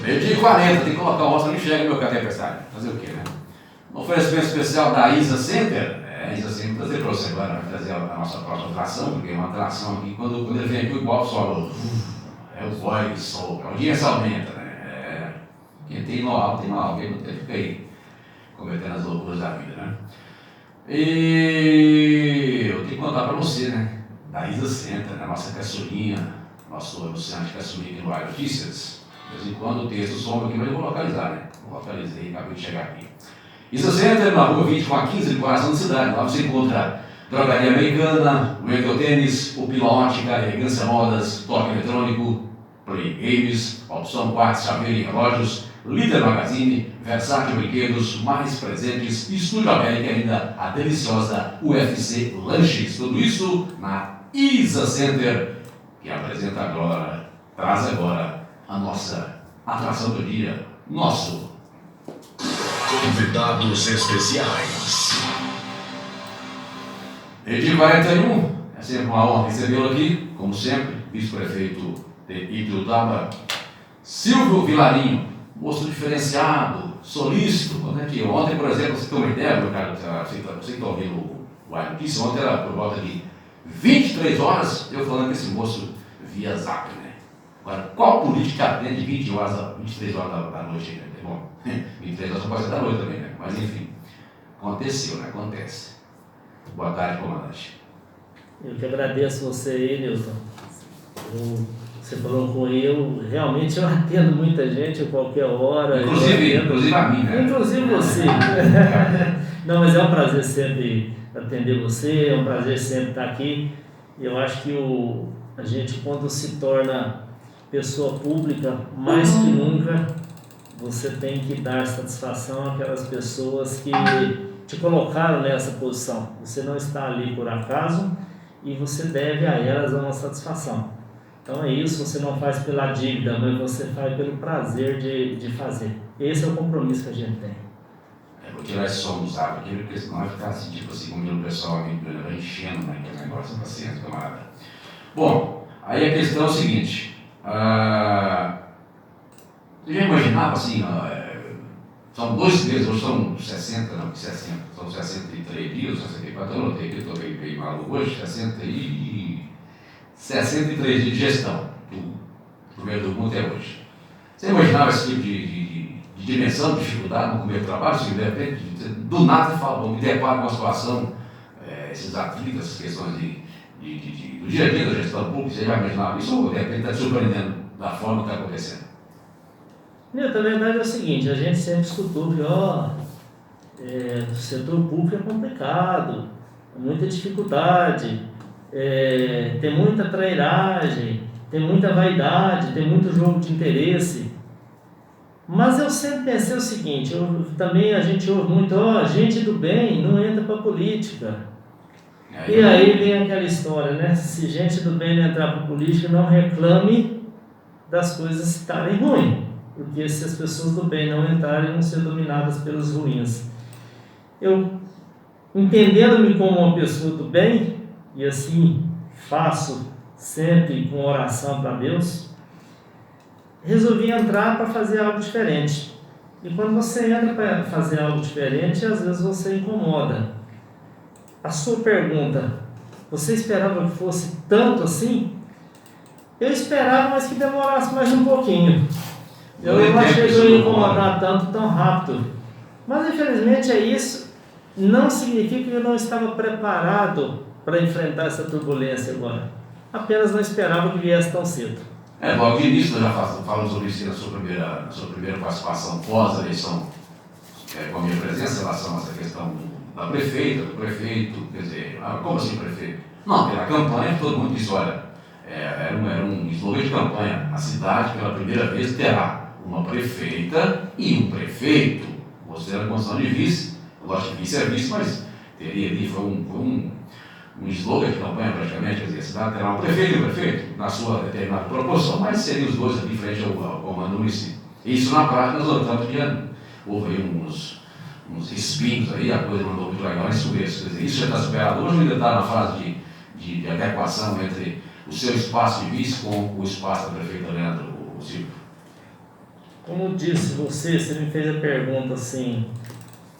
Meio-dia e 40, tem que colocar o rosto, não enxerga meu café aniversário. Fazer o quê, né? Um oferecimento especial da Isa Center. A Isa Center, vou trazer para você agora, vai trazer a nossa próxima atração, porque é uma atração aqui. Quando ele vem aqui, o Bob solo. É o voz, sol. A audiência aumenta, né? Quem tem know-how, tem know-how. Quem não tem, fica aí cometendo as loucuras da vida, né? E eu tenho que contar para você, né? Da Isa Center, né? Nossa caçulinha, nosso anunciante caçulinha aqui no Ar Notícias. De vez em quando o texto some aqui, mas eu vou localizar, né? Eu localizei, acabei de chegar aqui. Isa Center, na rua 20 com a 15, no coração da cidade. Lá você encontra drogaria americana, o Eco Tênis, o Pila Ótica, Elegância Modas, toque eletrônico, Play Games, opção quartzo, chaveiro e relógios, Líder Magazine, Versátil Brinquedos, mais presentes, Estúdio América e ainda a deliciosa UFC Lanches. Tudo isso na Isa Center, que apresenta agora, traz agora a nossa atração do dia, nosso convidados especiais. Meio-dia 41, é sempre uma honra recebê-lo aqui, como sempre, vice-prefeito de Ituiutaba, Silvio Vilarinho, moço diferenciado, solícito, né? Que ontem, por exemplo, você tem uma ideia, meu cara, você que está ouvindo o Ar Notícias, ontem era por volta de 23 horas, eu falando com esse moço via Zap, né? Agora, qual política atende 23 horas da noite, né? Bom, 23 horas pode ser da noite também, né? Mas enfim, aconteceu, né? Acontece. Boa tarde, comandante. Eu que agradeço você aí, Nilton. Você colocou eu, realmente eu atendo muita gente a qualquer hora. Inclusive a mim, né? Inclusive você. Não, mas é um prazer sempre atender você, é um prazer sempre estar aqui. Eu acho que a gente, quando se torna pessoa pública, mais que nunca, você tem que dar satisfação àquelas pessoas que te colocaram nessa posição. Você não está ali por acaso e você deve a elas uma satisfação. Então é isso, você não faz pela dívida, mas você faz pelo prazer de fazer. Esse é o compromisso que a gente tem. Vou tirar esse som do Zap aqui, porque senão vai ficar assim, tipo assim, como o pessoal vai enchendo, né, aquele negócio da paciência, camarada. Bom, aí a questão é o seguinte, você já imaginava assim, são 2 meses, hoje são 60, são 63 dias, 64, eu notei que eu estou bem maluco hoje, 63 dias de gestão, do governo do mundo até hoje. Você imaginava esse tipo de dimensão, de dificuldade no começo do trabalho? Se de repente, do nada, você fala, bom, me deparo com uma situação, esses atritos, essas questões do dia a dia da gestão pública, você já imaginava isso ou de repente está te surpreendendo da forma que está acontecendo? Nilton, a verdade é o seguinte, a gente sempre escutou que o setor público é complicado, muita dificuldade, tem muita trairagem, tem muita vaidade, tem muito jogo de interesse. Mas eu sempre pensei o seguinte, também a gente ouve muito, gente do bem não entra para política. E aí vem aquela história, né? Se gente do bem não entrar para política, não reclame das coisas estarem ruins. Porque se as pessoas do bem não entrarem, vão ser dominadas pelos ruins. Eu, entendendo-me como uma pessoa do bem, e assim faço sempre com oração para Deus, resolvi entrar para fazer algo diferente. E quando você entra para fazer algo diferente, às vezes você incomoda. A sua pergunta, você esperava que fosse tanto assim? Eu esperava, mas que demorasse mais um pouquinho. Eu não achei que eu ia incomodar tanto, tão rápido. Mas infelizmente é isso. Não significa que eu não estava preparado para enfrentar essa turbulência agora. Apenas não esperava que viesse tão cedo. Logo de início nós já falamos sobre isso na sua primeira participação pós-eleição, com a minha presença em relação a essa questão da prefeita, do prefeito, quer dizer, como assim prefeito? Não, pela campanha todo mundo disse, olha, era um slogan de campanha, a cidade pela primeira vez terá uma prefeita e um prefeito. Você era a condição de vice, lógico que vice é vice, mas teria ali, foi um slogan de campanha praticamente, quer dizer, a cidade terá um prefeito e um prefeito, na sua determinada proporção, mas seriam os dois ali frente ao comando do município. Isso na prática nós notamos que houve aí uns espinhos aí, a coisa não andou muito legal nesse começo. Quer dizer, isso já está superado hoje, ainda está na fase de adequação entre o seu espaço de vice com o espaço da prefeita Leandro Silva. Como disse você me fez a pergunta assim,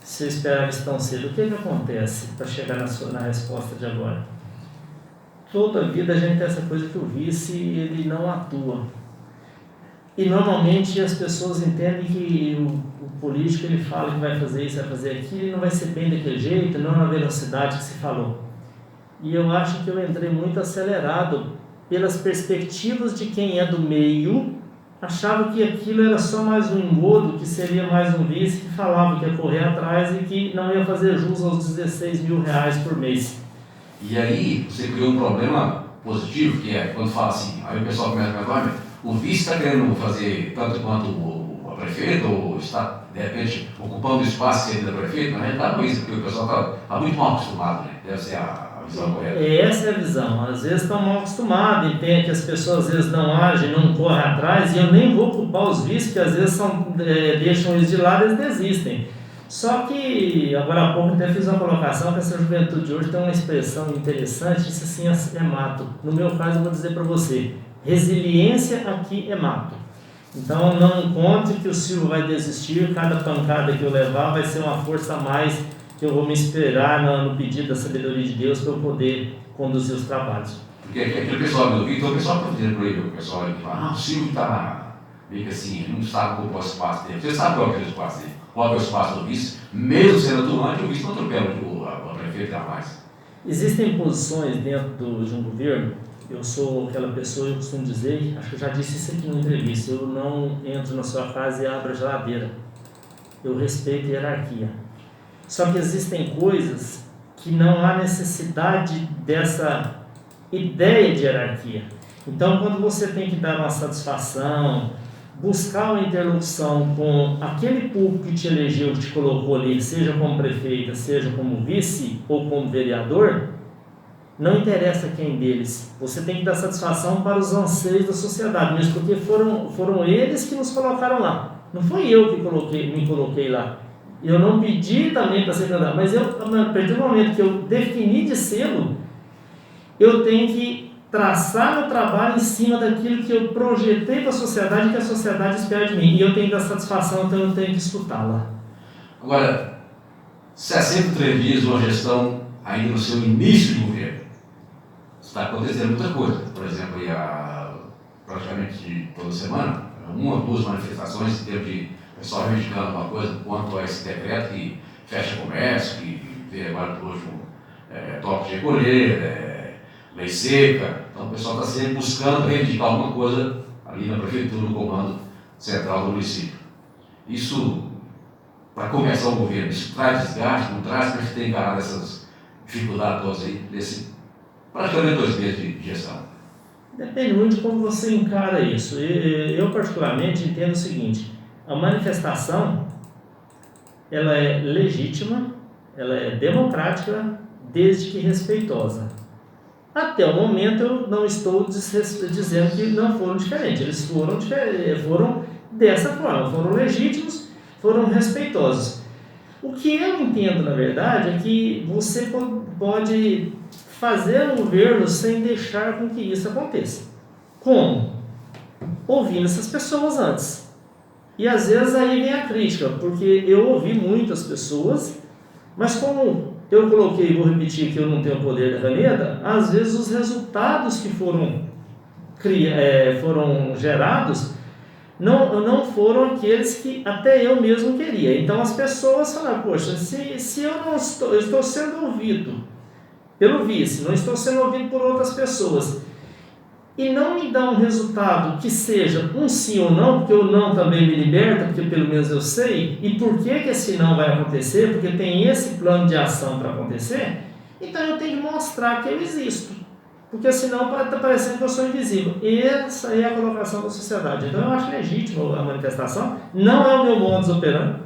se eu esperava isso tão cedo, o que acontece para chegar na resposta de agora? Toda vida a gente tem essa coisa que o vice ele não atua. E normalmente as pessoas entendem que o político ele fala que vai fazer isso, vai fazer aquilo, e não vai ser bem daquele jeito, não na velocidade que se falou. E eu acho que eu entrei muito acelerado pelas perspectivas de quem é do meio, achava que aquilo era só mais um engodo, que seria mais um vice que falava que ia correr atrás e que não ia fazer jus aos 16 mil reais por mês. E aí você criou um problema positivo, que é quando fala assim, aí o pessoal começa a falar, o vice está querendo fazer tanto quanto o prefeito, ou está, de repente, ocupando o espaço que seria da prefeito, mas não é isso, porque o pessoal está muito mal acostumado, né? Deve ser a visão correta. Essa é a visão. Às vezes estão mal acostumados, entende que as pessoas às vezes não agem, não correm atrás, e eu nem vou culpar os vices, que às vezes deixam eles de lado e eles desistem. Só que, agora há pouco até fiz uma colocação que essa juventude hoje tem uma expressão interessante, disse assim, é mato. No meu caso, eu vou dizer para você, resiliência aqui é mato. Então não conte que o Silvio vai desistir, cada pancada que eu levar vai ser uma força a mais que eu vou me esperar no pedido da sabedoria de Deus para eu poder conduzir os trabalhos. Porque aquele pessoal meu Vitor, o pessoal está dizendo para ele, o pessoal que fala, o Silvio está meio que assim, ele não sabe qual é o espaço dele. Você sabe qual é o espaço dele, qual é o espaço do vice, mesmo sendo atuante, o vice não atropela a prefeita mais. Existem posições dentro de um governo. Eu sou aquela pessoa, eu costumo dizer, acho que eu já disse isso aqui numa entrevista, eu não entro na sua casa e abro a geladeira. Eu respeito a hierarquia. Só que existem coisas que não há necessidade dessa ideia de hierarquia. Então, quando você tem que dar uma satisfação, buscar uma interlocução com aquele público que te elegeu, que te colocou ali, seja como prefeita, seja como vice ou como vereador, não interessa quem deles. Você tem que dar satisfação para os anseios da sociedade, mesmo porque foram eles que nos colocaram lá. Não foi eu que me coloquei lá. Eu não pedi também para ser candidato, mas a partir do momento que eu defini de sê-lo, eu tenho que traçar meu trabalho em cima daquilo que eu projetei para a sociedade e que a sociedade espera de mim. E eu tenho que dar satisfação, então eu tenho que escutá-la. Agora, 63 dias de uma gestão ainda no seu início de governo. Está acontecendo muita coisa. Por exemplo, aí praticamente toda semana, uma ou duas manifestações em termos de pessoal reivindicando uma coisa quanto a esse decreto que fecha comércio, que vê agora por último toque de recolher, lei seca. Então o pessoal está sempre buscando reivindicar alguma coisa ali na prefeitura, no comando central do município. Isso, para começar o governo, isso traz desgaste, não traz, para a gente ter encarado essas dificuldades todas aí, desse praticamente 2 meses de gestão. Depende muito de como você encara isso. Eu particularmente entendo o seguinte: a manifestação ela é legítima, ela é democrática, desde que respeitosa. Até o momento eu não estou dizendo que não foram diferentes, eles foram dessa forma, foram legítimos, foram respeitosos. O que eu entendo, na verdade, é que você pode fazer um governo sem deixar com que isso aconteça. Como? Ouvindo essas pessoas antes. E às vezes aí vem a crítica, porque eu ouvi muitas pessoas, mas como eu coloquei, vou repetir que eu não tenho o poder da caneta, às vezes os resultados que foram gerados não foram aqueles que até eu mesmo queria. Então as pessoas falaram, poxa, se eu estou sendo ouvido pelo vice, não estou sendo ouvido por outras pessoas, e não me dá um resultado que seja um sim ou não, porque o não também me liberta, porque pelo menos eu sei, e por que esse não vai acontecer, porque tem esse plano de ação para acontecer, então eu tenho que mostrar que eu existo, porque senão está parecendo que eu sou invisível. Essa é a colocação da sociedade. Então eu acho legítimo a manifestação, não é o meu modus operandi,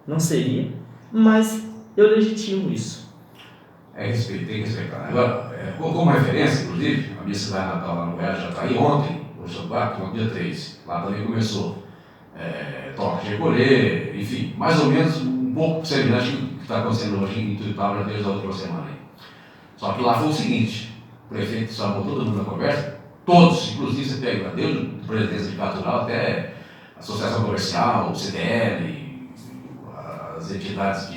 não seria, mas eu legitimo isso. Tem que respeitar. Agora, como referência, inclusive, a minha cidade natal lá no Goiás já está aí ontem, hoje é 4, dia 3, lá também começou toque de recolher, enfim, mais ou menos um pouco semelhante do que está acontecendo hoje em Ituiutaba desde a outra semana. Só que lá foi o seguinte, o prefeito chamou todo mundo na conversa, todos, inclusive você pega desde o presidente de Catural até Associação Comercial, o CDL, as entidades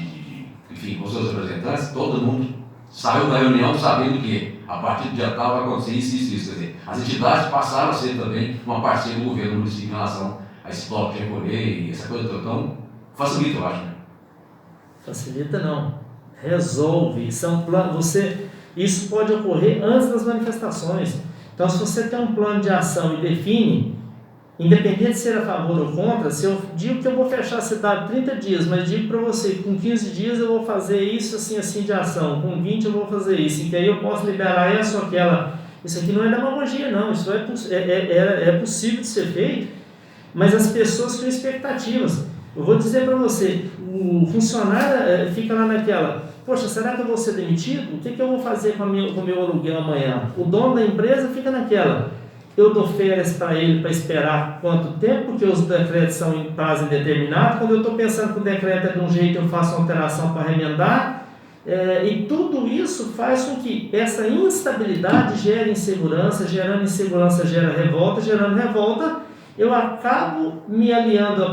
enfim, com seus representantes, todo mundo saiu da reunião sabendo que a partir do dia tal vai acontecer isso. Quer dizer, as entidades passaram a ser também uma parceira do governo municipal em relação a esse bloco de recolher e essa coisa toda. Então, facilita, eu acho. Né? Facilita não. Resolve. Isso pode ocorrer antes das manifestações. Então, se você tem um plano de ação e define, independente de ser a favor ou contra, se eu digo que eu vou fechar a cidade 30 dias, mas digo para você que com 15 dias eu vou fazer isso assim de ação, com 20 eu vou fazer isso, e que aí eu posso liberar essa ou aquela. Isso aqui não é demagogia não, isso é possível de ser feito, mas as pessoas criam expectativas. Eu vou dizer para você, o funcionário fica lá naquela, poxa, será que eu vou ser demitido? O que eu vou fazer com o meu aluguel amanhã? O dono da empresa fica naquela, eu dou férias para ele para esperar quanto tempo, porque os decretos são em prazo indeterminado, quando eu estou pensando que o decreto é de um jeito, eu faço uma alteração para remendar, e tudo isso faz com que essa instabilidade gere insegurança, gerando insegurança gera revolta, gerando revolta, eu acabo me aliando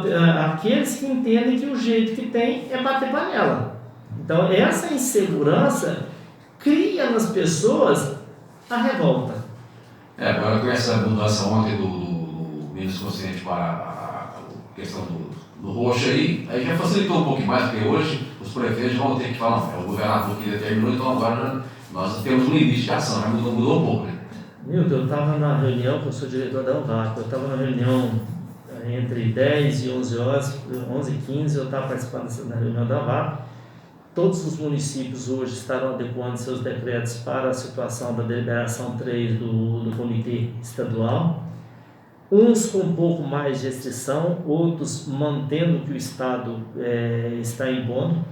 àqueles que entendem que o jeito que tem é bater panela. Então, essa insegurança cria nas pessoas a revolta. Agora com essa mudança ontem do ministro consciente para a questão do roxo aí já facilitou um pouco mais, porque hoje os prefeitos vão ter que falar, não, é o governador que determinou, então agora nós temos um limite de ação, já mudou um pouco, né? Milton, eu estava na reunião, que eu sou diretor da ANVAP, eu estava na reunião entre 10 e 11 horas, 11 e 15, eu estava participando da reunião da ANVAP. Todos os municípios hoje estarão adequando seus decretos para a situação da deliberação 3 do Comitê Estadual. Uns com um pouco mais de restrição, outros mantendo o que o Estado está impondo.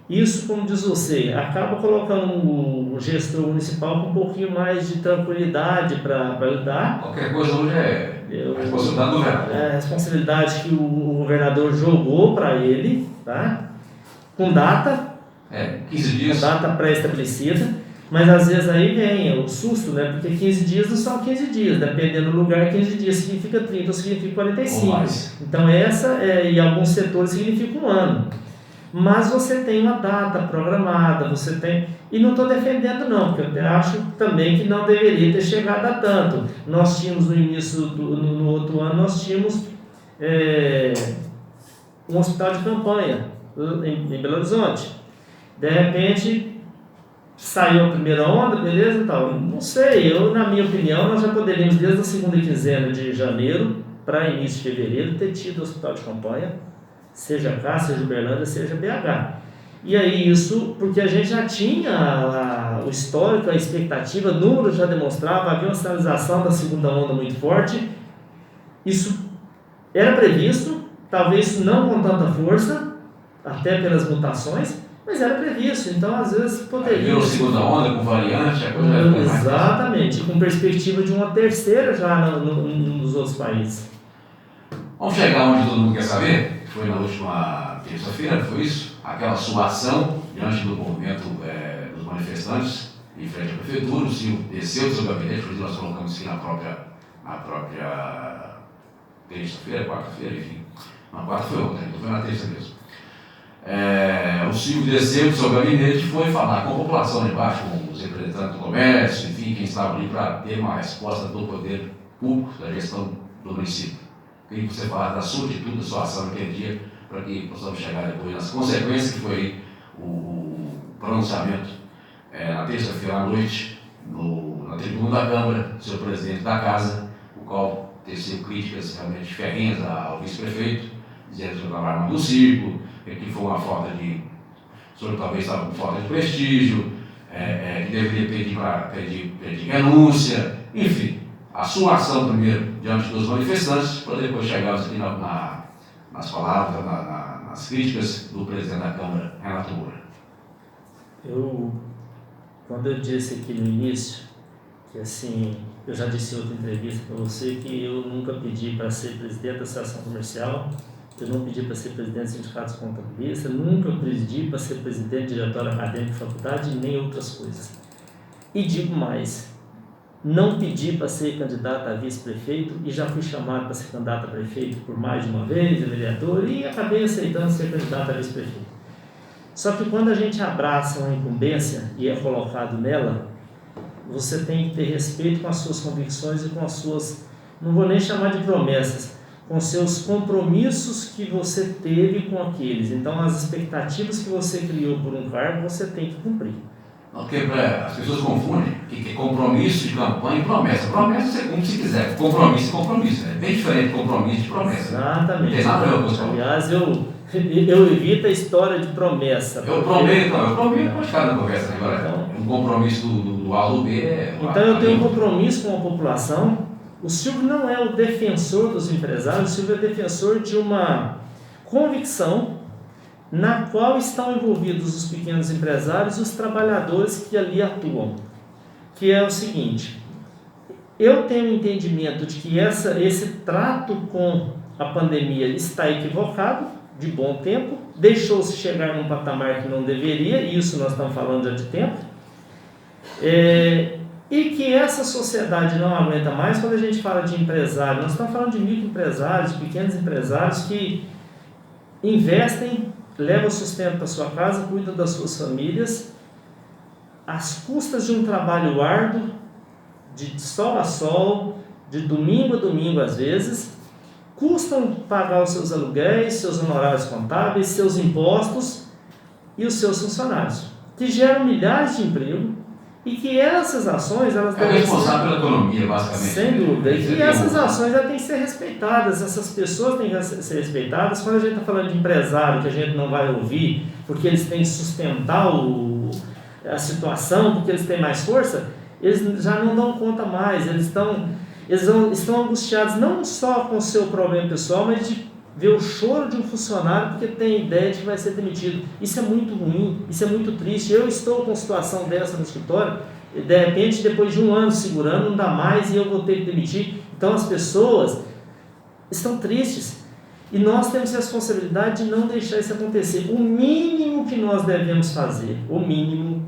Isso, como diz você, acaba colocando o gestor municipal com um pouquinho mais de tranquilidade para lidar. Qualquer coisa hoje é a responsabilidade do governador. É a responsabilidade que o governador jogou para ele, tá? Com data. 15 dias. Com data pré-estabelecida. Mas às vezes aí vem o susto, né? Porque 15 dias não são 15 dias. Dependendo do lugar, 15 dias significa 30 ou significa 45. Ou mais. Então e alguns setores significa um ano. Mas você tem uma data programada, você tem... E não estou defendendo não, porque eu acho também que não deveria ter chegado a tanto. Nós tínhamos no início, no outro ano, nós tínhamos um hospital de campanha em Belo Horizonte. De repente, saiu a primeira onda, beleza e tal. Não sei, na minha opinião, nós já poderíamos, desde a segunda quinzena de janeiro para início de fevereiro, ter tido hospital de campanha, seja cá, seja Uberlândia, seja BH. E aí isso, porque a gente já tinha o histórico, a expectativa, números já demonstravam, havia uma sinalização da segunda onda muito forte. Isso era previsto, talvez não com tanta força, até pelas mutações, mas era previsto, então às vezes poderia... Viu a segunda onda com variante, a coisa... Exatamente, com perspectiva de uma terceira já nos outros países. Vamos chegar onde todo mundo quer saber, que foi na última terça-feira, foi isso? Aquela sua ação diante do movimento dos manifestantes em frente à prefeitura, o Silvio desceu do seu gabinete, inclusive nós colocamos aqui na própria terça-feira, quarta-feira, enfim. Na quarta foi ontem, então foi na terça mesmo. O Silvio desceu do seu gabinete e foi falar com a população de baixo, com os representantes do comércio, enfim, quem estava ali para ter uma resposta do poder público, da gestão do município. Queria que você falasse da sua atitude, da sua ação naquele dia, para que possamos chegar depois nas consequências que foi o pronunciamento na terça-feira à noite, na tribuna da Câmara, do seu presidente da casa, o qual teceu críticas realmente ferrenhas ao vice-prefeito, dizendo que o senhor estava armando o circo, que foi uma falta de... O senhor talvez estava com falta de prestígio, que deveria pedir renúncia, enfim. A sua ação primeiro diante dos manifestantes, para depois chegarmos aqui nas palavras, nas críticas do presidente da Câmara, Renato Moura. Quando eu disse aqui no início, que assim, eu já disse em outra entrevista para você que eu nunca pedi para ser presidente da Associação Comercial, eu não pedi para ser presidente do Sindicato dos Contabilistas, nunca pedi para ser presidente do diretório acadêmico de faculdade, nem outras coisas. E digo mais, não pedi para ser candidato a vice-prefeito e já fui chamado para ser candidato a prefeito por mais de uma vez, a vereador, e acabei aceitando ser candidato a vice-prefeito. Só que quando a gente abraça uma incumbência e é colocado nela, você tem que ter respeito com as suas convicções e com as suas, não vou nem chamar de promessas, com seus compromissos que você teve com aqueles. Então, as expectativas que você criou por um cargo, você tem que cumprir. Porque as pessoas confundem que é compromisso de campanha e promessa. Promessa você cumpre se quiser, compromisso é compromisso. É bem diferente de compromisso de promessa. Exatamente. Não tem nada a ver com isso. Aliás, eu evito a história de promessa. Eu prometo, pode ficar na conversa agora. Então, um compromisso do A ou do B é. Então, eu tenho um compromisso com a população. O Silvio não é o defensor dos empresários, o Silvio é defensor de uma convicção na qual estão envolvidos os pequenos empresários e os trabalhadores que ali atuam, que é o seguinte: eu tenho um entendimento de que esse trato com a pandemia está equivocado, de bom tempo, deixou-se chegar num patamar que não deveria, e isso nós estamos falando já de tempo, e que essa sociedade não aguenta mais. Quando a gente fala de empresário, nós estamos falando de microempresários, de pequenos empresários que investem, levam sustento para sua casa, cuidam das suas famílias, às custas de um trabalho árduo, de sol a sol, de domingo a domingo às vezes, custam pagar os seus aluguéis, seus honorários contábeis, seus impostos e os seus funcionários, que geram milhares de empregos, e que essas ações, elas devem ser responsável pela economia, basicamente. Sem dúvida. E que essas ações têm que ser respeitadas, essas pessoas têm que ser respeitadas. Quando a gente está falando de empresário, que a gente não vai ouvir, porque eles têm que sustentar a situação, porque eles têm mais força, eles já não dão conta mais. Eles estão angustiados não só com o seu problema pessoal, mas de ver o choro de um funcionário porque tem ideia de que vai ser demitido. Isso é muito ruim, isso é muito triste. Eu estou com uma situação dessa no escritório, e de repente, depois de um ano segurando, não dá mais e eu vou ter que demitir. Então as pessoas estão tristes e nós temos a responsabilidade de não deixar isso acontecer. O mínimo que nós devemos fazer, o mínimo,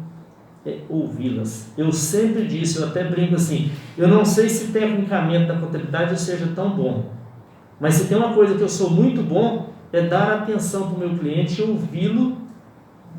é ouvi-las. Eu sempre disse, eu até brinco assim, eu não sei se tecnicamente da contabilidade eu seja tão bom, mas se tem uma coisa que eu sou muito bom, é dar atenção para o meu cliente e ouvi-lo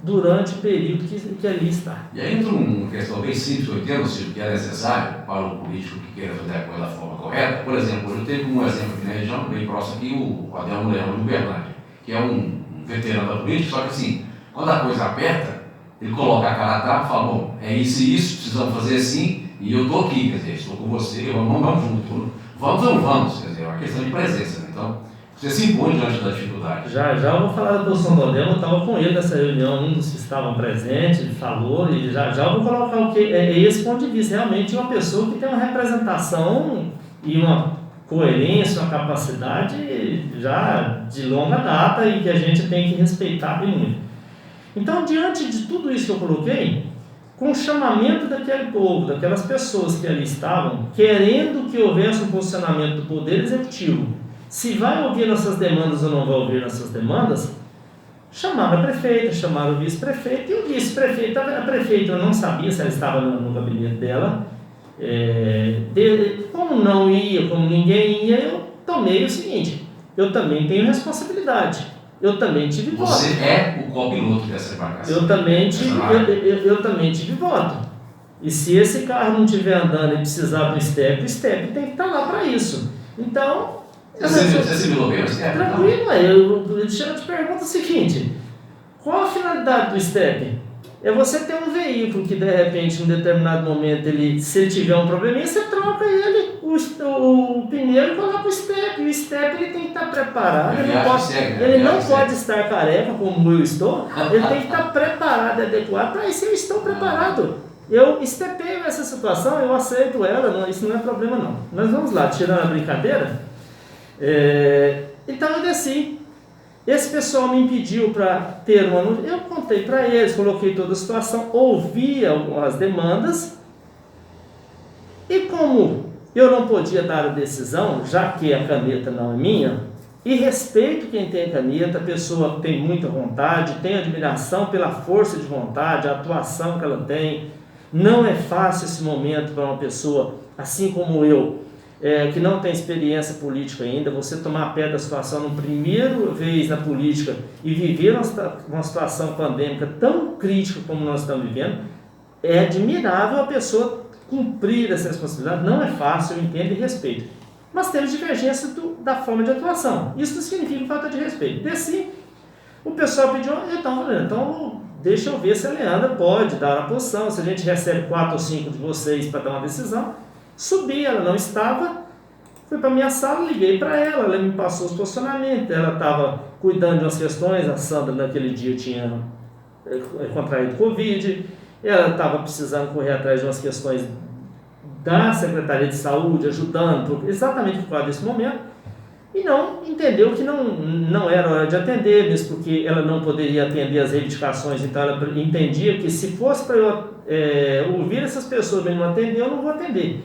durante o período que ali está. E aí entra uma questão bem simples que eu entendo, Silvio, que é necessário para o político que queira fazer a coisa da forma correta. Por exemplo, hoje eu tenho um exemplo aqui na região, bem próximo aqui, o Adelmo Leão de Uberlândia, que é um veterano da política, só que assim, quando a coisa aperta, ele coloca a cara a tapa e fala, bom, é isso e isso, precisamos fazer assim, e eu estou aqui, quer dizer, estou com você, vamos junto. Vamos ou não vamos, quer dizer, é uma questão de presença, né? Então, você se impõe diante da dificuldade. Já eu vou falar do São Dodemo, eu estava com ele nessa reunião, um dos que estavam presentes, ele falou, e já eu vou colocar o que é esse ponto de vista, realmente uma pessoa que tem uma representação e uma coerência, uma capacidade já de longa data e que a gente tem que respeitar bem muito. Então, diante de tudo isso que eu coloquei, com o chamamento daquele povo, daquelas pessoas que ali estavam, querendo que houvesse um posicionamento do Poder Executivo, se vai ouvir nossas demandas ou não vai ouvir nossas demandas, chamaram a prefeita, chamaram o vice-prefeito, e o vice-prefeito, a prefeita, eu não sabia se ela estava no gabinete dela, como não ia, como ninguém ia, eu tomei o seguinte, eu também tenho responsabilidade. Eu também tive voto. Você é o copiloto dessa embarcação. Eu também tive voto. E se esse carro não estiver andando e precisar do STEP, o STEP tem que estar lá para isso. Então... Você simulou bem o STEP? Tranquilo, eu te pergunto o seguinte, qual a finalidade do STEP? É você ter um veículo que de repente, em um determinado momento, se ele tiver um probleminha, você troca ele, o pneu, e coloca o STEP. O STEP ele tem que estar preparado, ele não pode estar careca como eu estou, ele tem que estar preparado, adequado. Para isso eu estou preparado. Eu estepei essa situação, eu aceito ela, isso não é problema não. Mas vamos lá, tirando a brincadeira, então eu desci. Esse pessoal me impediu para ter uma... Eu contei para eles, coloquei toda a situação, ouvi as demandas, e como eu não podia dar a decisão, já que a caneta não é minha, e respeito quem tem caneta, a pessoa tem muita vontade, tem admiração pela força de vontade, a atuação que ela tem, não é fácil esse momento para uma pessoa assim como eu, que não tem experiência política ainda, você tomar pé da situação no primeiro vez na política e viver uma situação pandêmica tão crítica como nós estamos vivendo, é admirável a pessoa cumprir essa responsabilidade. Não é fácil, eu entendo e respeito. Mas temos divergência da forma de atuação. Isso não significa falta de respeito. Desci, o pessoal pediu, então deixa eu ver se a Leandra pode dar a posição, se a gente recebe 4 ou 5 de vocês para dar uma decisão. Subi, ela não estava, fui para a minha sala, liguei para ela me passou os posicionamentos, ela estava cuidando de umas questões, a Sandra naquele dia tinha contraído Covid, ela estava precisando correr atrás de umas questões da Secretaria de Saúde, ajudando, exatamente por causa desse momento, e não entendeu que não era hora de atender, mesmo porque ela não poderia atender as reivindicações, então ela entendia que se fosse para eu ouvir essas pessoas e não atender, eu não vou atender.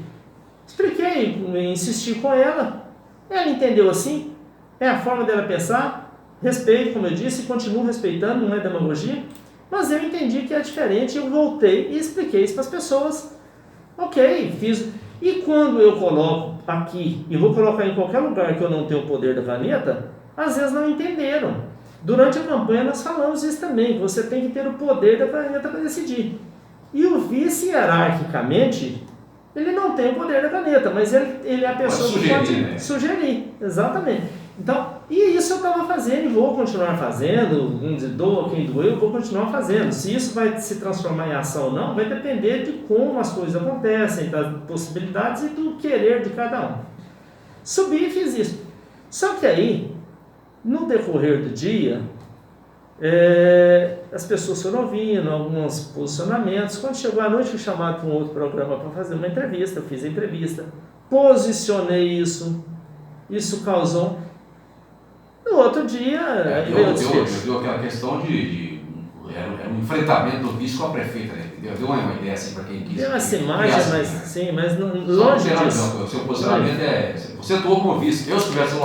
Expliquei, insisti com ela entendeu assim, é a forma dela pensar, respeito, como eu disse, continuo respeitando, não é demagogia, mas eu entendi que é diferente, eu voltei e expliquei isso para as pessoas, ok, fiz, e quando eu coloco aqui, e vou colocar em qualquer lugar que eu não tenho o poder da caneta, às vezes não entenderam. Durante a campanha nós falamos isso também, que você tem que ter o poder da caneta para decidir, e o vice hierarquicamente, ele não tem o poder da caneta, mas ele é a pessoa que pode sugerir, exatamente. Então, e isso eu estava fazendo e vou continuar fazendo, doa quem doeu, eu vou continuar fazendo. Se isso vai se transformar em ação ou não, vai depender de como as coisas acontecem, das possibilidades e do querer de cada um. Subi e fiz isso. Só que aí, no decorrer do dia, as pessoas foram ouvindo alguns posicionamentos. Quando chegou a noite, fui chamado para um outro programa para fazer uma entrevista. Eu fiz a entrevista, posicionei isso causou. No outro dia, deu aquela questão era um enfrentamento do vice com a prefeita, né? Deu uma ideia assim para quem quis. Deu essa imagem, mas sim, mas longe disso. O seu posicionamento você atuou como vice. Eu, se estivesse no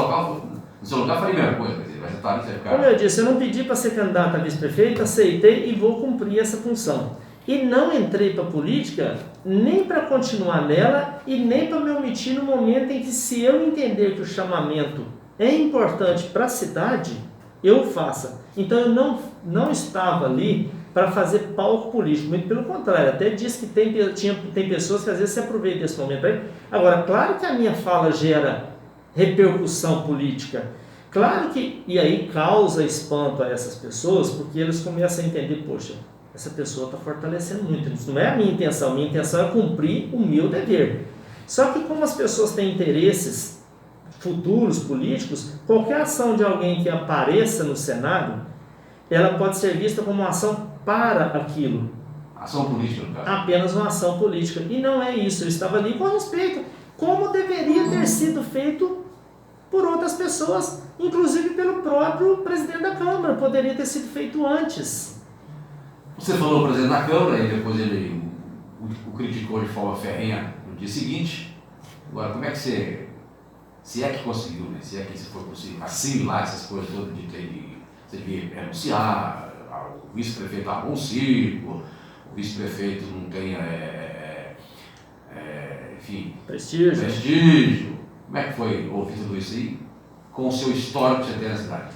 seu lugar, faria a mesma coisa. Mas tá ali, como eu disse, eu não pedi para ser candidato a vice-prefeito, aceitei e vou cumprir essa função. E não entrei para a política nem para continuar nela e nem para me omitir no momento em que, se eu entender que o chamamento é importante para a cidade, eu faça. Então eu não estava ali para fazer palco político, muito pelo contrário, até disse que tem pessoas que às vezes se aproveitam desse momento aí. Agora, claro que a minha fala gera repercussão política, claro que, e aí causa espanto a essas pessoas, porque eles começam a entender, poxa, essa pessoa está fortalecendo muito, isso não é a minha intenção é cumprir o meu dever. Só que como as pessoas têm interesses futuros políticos, qualquer ação de alguém que apareça no cenário, ela pode ser vista como uma ação para aquilo. Ação política, no caso. Apenas uma ação política. E não é isso, eu estava ali com respeito, como deveria ter sido feito por outras pessoas, inclusive pelo próprio presidente da Câmara, poderia ter sido feito antes. Você falou o presidente da Câmara e depois ele o criticou de forma ferrenha no dia seguinte. Agora, como é que você, se é que conseguiu, né? Se é que foi possível assimilar essas coisas todas de ter você devia renunciar, o vice-prefeito estava bom circo, o vice-prefeito não tem, enfim, prestígio. Como é que foi ouvir tudo isso aí com o seu histórico que você tem na cidade?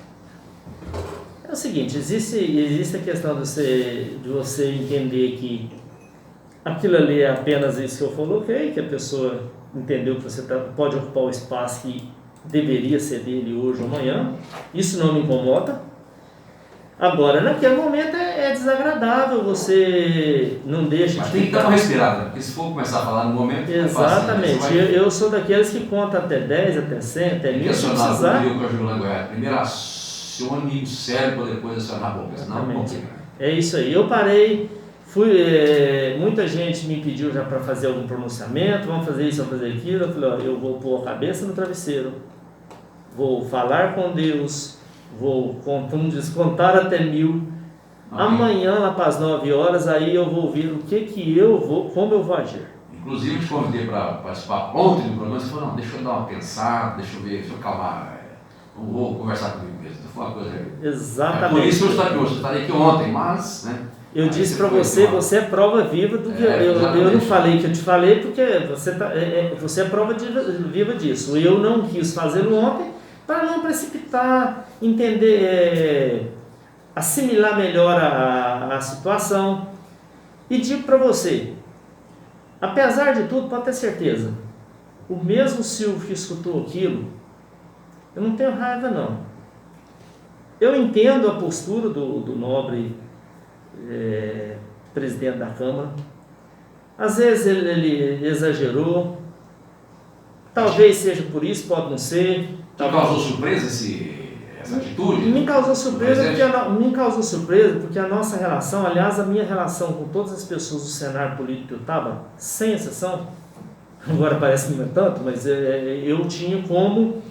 É o seguinte, existe a questão de você entender que aquilo ali é apenas isso que eu coloquei, que a pessoa entendeu que você pode ocupar o espaço que deveria ser dele hoje ou amanhã. Isso não me incomoda. Agora, naquele momento é desagradável, você não deixa... Mas tem que dar uma respirada, porque se for começar a falar no momento... Exatamente, eu sou daqueles que contam até 10, até 100, até 1000, se precisar... Primeiro acione o cérebro, depois acionar a boca, senão não tem. É isso aí, eu parei, muita gente me pediu já para fazer algum pronunciamento, vamos fazer isso, vamos fazer aquilo, eu falei, ó, eu vou pôr a cabeça no travesseiro, vou falar com Deus, vou contar até 1000, amanhã lá para as 9 horas, aí eu vou ver como eu vou agir. Inclusive eu te convidei para participar ontem do programa, você falou, não, deixa eu dar uma pensada, deixa eu acalmar, não vou conversar comigo mesmo, foi uma coisa... Exatamente. Por isso eu estarei aqui ontem, mas, né, Eu disse para você, você é prova viva do que eu não falei que eu te falei, porque você é prova viva disso. Eu não quis fazê-lo ontem para não precipitar, entender, assimilar melhor a situação. E digo para você, apesar de tudo, pode ter certeza, o mesmo Silvio que escutou aquilo, eu não tenho raiva não. Eu entendo a postura do nobre presidente da Câmara. Às vezes ele exagerou, talvez seja por isso, pode não ser. Te causou surpresa essa atitude? Me causou surpresa porque a nossa relação, aliás, a minha relação com todas as pessoas do cenário político que eu estava, sem exceção, agora parece que não é tanto, mas eu tinha como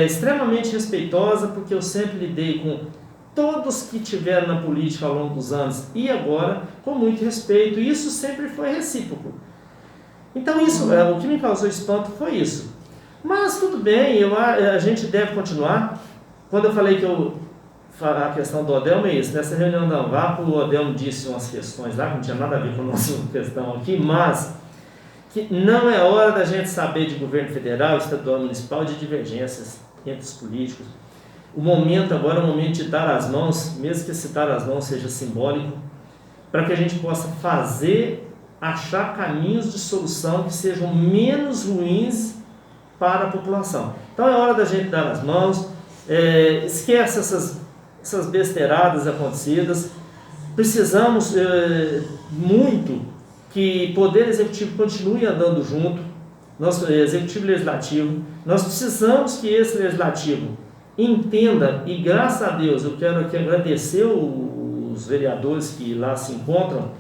extremamente respeitosa, porque eu sempre lidei com todos que tiveram na política ao longo dos anos e agora com muito respeito, e isso sempre foi recíproco. Então isso, o que me causou espanto foi isso. Mas tudo bem, a gente deve continuar. Quando eu falei a questão do Odelmo é isso, nessa reunião da ANVAP o Odelmo disse umas questões lá que não tinha nada a ver com a nossa questão aqui, mas que não é hora da gente saber de governo federal, estadual, municipal, de divergências entre os políticos. O momento agora é o momento de dar as mãos, mesmo que esse dar as mãos seja simbólico, para que a gente possa achar caminhos de solução que sejam menos ruins para a população. Então é hora da gente dar as mãos, esquece essas besteiradas acontecidas. Precisamos muito que Poder Executivo continue andando junto, Executivo e Legislativo. Nós precisamos que esse Legislativo entenda, e graças a Deus eu quero aqui agradecer os vereadores que lá se encontram,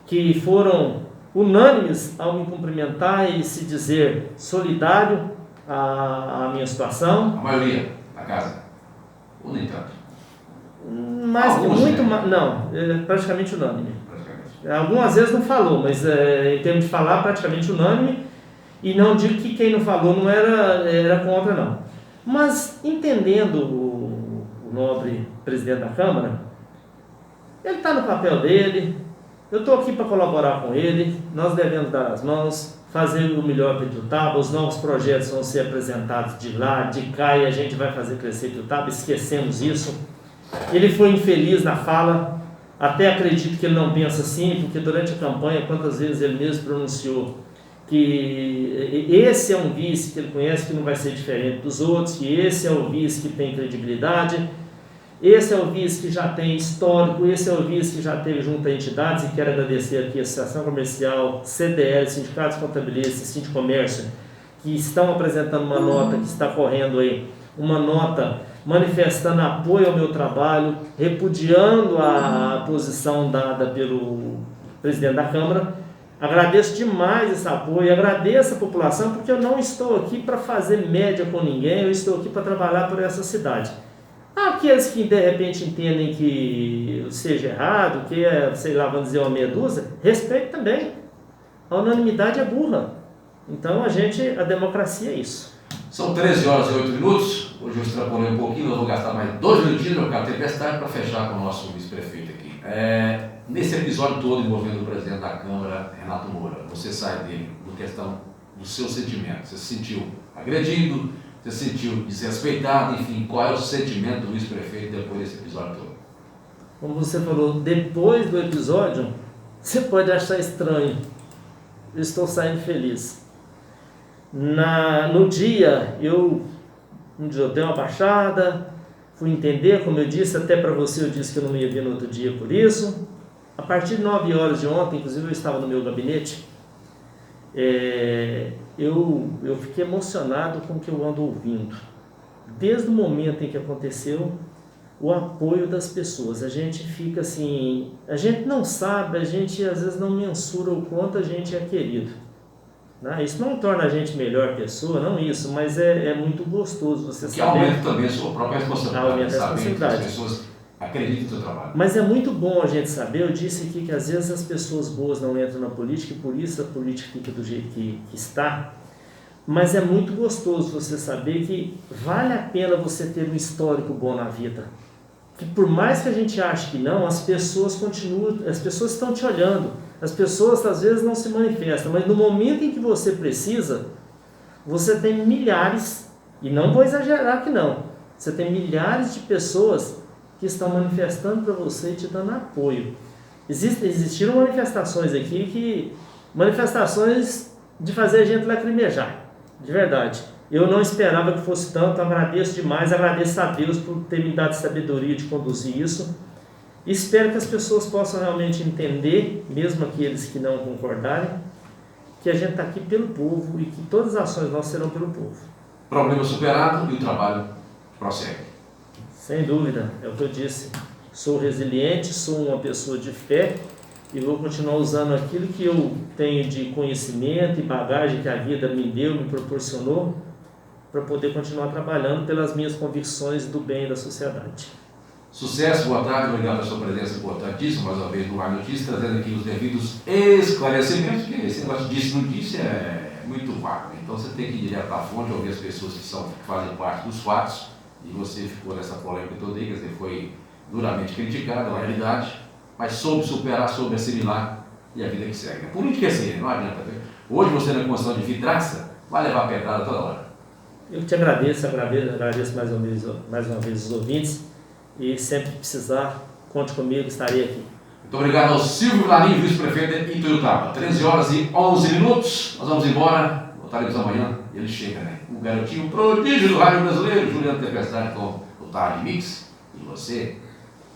que foram unânimes ao me cumprimentar e se dizer solidário à minha situação. A maioria da casa? Ou nem tanto? Mais que muito, não, praticamente unânime. Algumas vezes não falou, mas em termos de falar, praticamente unânime. E não digo que quem não falou não era contra, não. Mas entendendo o nobre presidente da Câmara, ele está no papel dele, eu estou aqui para colaborar com ele, nós devemos dar as mãos, fazer o melhor para Ituiutaba, os novos projetos vão ser apresentados de lá, de cá, e a gente vai fazer crescer Ituiutaba, esquecemos isso. Ele foi infeliz na fala, até acredito que ele não pensa assim, porque durante a campanha, quantas vezes ele mesmo pronunciou que esse é um vice que ele conhece que não vai ser diferente dos outros, que esse é o vice que tem credibilidade, esse é o vice que já tem histórico, esse é o vice que já teve junto a entidades, e quero agradecer aqui a Associação Comercial, CDL, Sindicatos Contabilistas, Sindicomércio, que estão apresentando uma nota que está correndo aí, uma nota manifestando apoio ao meu trabalho, repudiando a posição dada pelo presidente da Câmara. Agradeço demais esse apoio, agradeço a população, porque eu não estou aqui para fazer média com ninguém, eu estou aqui para trabalhar por essa cidade. Aqueles que de repente entendem que seja errado, que sei lá, vamos dizer uma meia dúzia, respeito também. A unanimidade é burra. Então a democracia é isso. São 13 horas e 8 minutos, hoje eu extrapolei um pouquinho, eu vou gastar mais 2 minutinhos no mercado tempestade para fechar com o nosso vice-prefeito aqui. Nesse episódio todo envolvendo o presidente da Câmara, Renato Moura, você sai dele por questão do seu sentimento. Você se sentiu agredido, você se sentiu desrespeitado, enfim, qual é o sentimento do vice-prefeito depois desse episódio todo? Como você falou, depois do episódio, você pode achar estranho. Eu estou saindo feliz. No dia, eu dei uma baixada, fui entender, como eu disse, até para você eu disse que eu não ia vir no outro dia por isso. A partir de 9 horas de ontem, inclusive eu estava no meu gabinete, eu fiquei emocionado com o que eu ando ouvindo. Desde o momento em que aconteceu, o apoio das pessoas. A gente fica assim, a gente não sabe, a gente às vezes não mensura o quanto a gente é querido. Né? Isso não torna a gente melhor pessoa, não isso, mas é muito gostoso você saber. Que aumenta também a sua própria responsabilidade. Aumenta a responsabilidade. As pessoas acreditam no seu trabalho. Mas é muito bom a gente saber, eu disse aqui que às vezes as pessoas boas não entram na política e por isso a política fica do jeito que está. Mas é muito gostoso você saber que vale a pena você ter um histórico bom na vida. que por mais que a gente ache que não, as pessoas estão te olhando. As pessoas às vezes não se manifestam, mas no momento em que você precisa, você tem milhares, e não vou exagerar que não, você tem milhares de pessoas que estão manifestando para você e te dando apoio. Existiram manifestações aqui, manifestações de fazer a gente lacrimejar, de verdade. Eu não esperava que fosse tanto, agradeço demais, agradeço a Deus por ter me dado sabedoria de conduzir isso. Espero que as pessoas possam realmente entender, mesmo aqueles que não concordarem, que a gente está aqui pelo povo e que todas as ações nossas serão pelo povo. Problema superado e o trabalho prossegue. Sem dúvida, é o que eu disse. Sou resiliente, sou uma pessoa de fé e vou continuar usando aquilo que eu tenho de conhecimento e bagagem que a vida me deu, me proporcionou, para poder continuar trabalhando pelas minhas convicções do bem da sociedade. Sucesso, boa tarde, obrigado pela sua presença importantíssima, mais uma vez no Ar Notícias, trazendo aqui os devidos esclarecimentos, porque esse negócio de notícia é muito vago, então você tem que ir direto à fonte, ouvir as pessoas que fazem parte dos fatos, e você ficou nessa polêmica toda aí, quer dizer, foi duramente criticado, na realidade, mas soube superar, soube assimilar, e a vida que segue. A política é assim, não adianta. Hoje você na condição de vidraça, vai levar pedrada toda hora. Eu te agradeço mais uma vez os ouvintes, e sempre que precisar, conte comigo, estarei aqui. Muito obrigado ao Silvio Vilarinho, vice-prefeito de Ituiutaba. 13 horas e 11 minutos, nós vamos embora, voltaremos amanhã, e ele chega, né? O garotinho prodígio do rádio brasileiro, Juliano Tempestade, com o Tarde Mix, e você,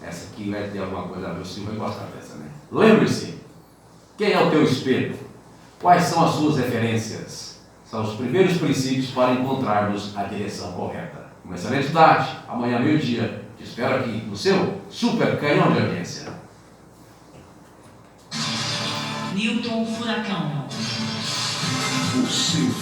essa aqui vai ter alguma coisa a ver, o Silvio vai gostar dessa, né? Lembre-se, quem é o teu espelho? Quais são as suas referências? São os primeiros princípios para encontrarmos a direção correta. Uma excelente tarde, amanhã meio-dia, te espero aqui no seu Super Canhão de Audiência. Newton Furacão. O seu